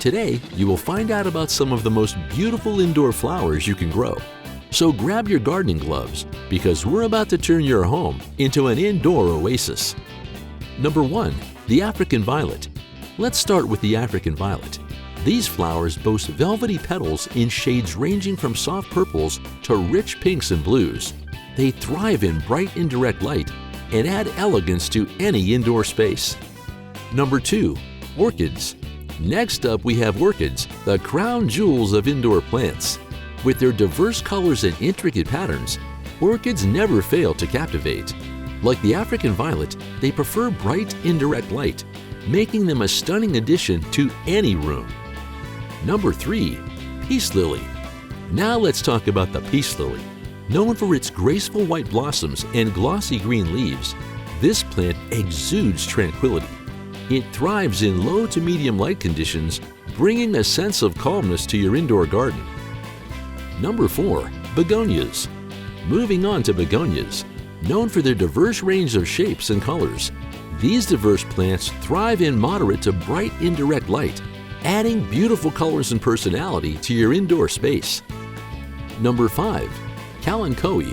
Today, you will find out about some of the most beautiful indoor flowers you can grow. So grab your gardening gloves because we're about to turn your home into an indoor oasis. Number 1. The African Violet. Let's start with the African Violet. These flowers boast velvety petals in shades ranging from soft purples to rich pinks and blues. They thrive in bright indirect light and add elegance to any indoor space. Number 2. Orchids. Next up we have orchids, the crown jewels of indoor plants. With their diverse colors and intricate patterns, orchids never fail to captivate. Like the African violet, they prefer bright indirect light, making them a stunning addition to any room. Number 3. Peace Lily. Now let's talk about the peace lily. Known for its graceful white blossoms and glossy green leaves, this plant exudes tranquility. It thrives in low to medium light conditions, bringing a sense of calmness to your indoor garden. Number 4. Begonias. Moving on to begonias. Known for their diverse range of shapes and colors, these diverse plants thrive in moderate to bright indirect light, adding beautiful colors and personality to your indoor space. Number 5. Callen Koi.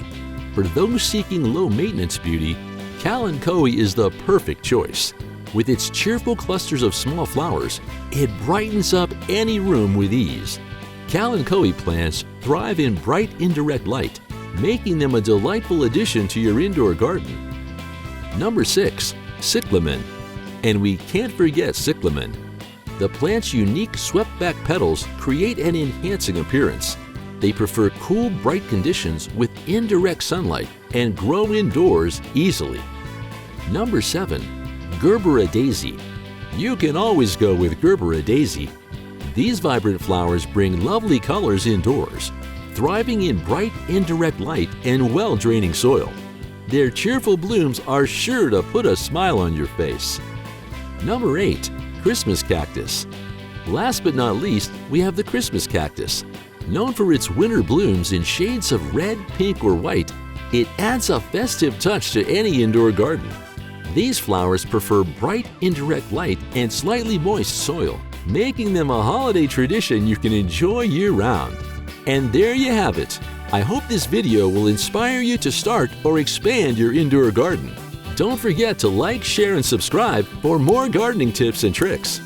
For those seeking low-maintenance beauty, Callen Koi is the perfect choice. With its cheerful clusters of small flowers, it brightens up any room with ease. Callen Koi plants thrive in bright indirect light, making them a delightful addition to your indoor garden. Number 6. Cyclamen. And we can't forget cyclamen. The plant's unique swept-back petals create an enhancing appearance. They prefer cool, bright conditions with indirect sunlight and grow indoors easily. Number 7. Gerbera Daisy. You can always go with Gerbera Daisy. These vibrant flowers bring lovely colors indoors, thriving in bright indirect light and well-draining soil. Their cheerful blooms are sure to put a smile on your face. Number 8. Christmas Cactus. Last but not least, we have the Christmas Cactus. Known for its winter blooms in shades of red, pink, or white, it adds a festive touch to any indoor garden. These flowers prefer bright, indirect light and slightly moist soil, making them a holiday tradition you can enjoy year-round. And there you have it. I hope this video will inspire you to start or expand your indoor garden. Don't forget to like, share, and subscribe for more gardening tips and tricks.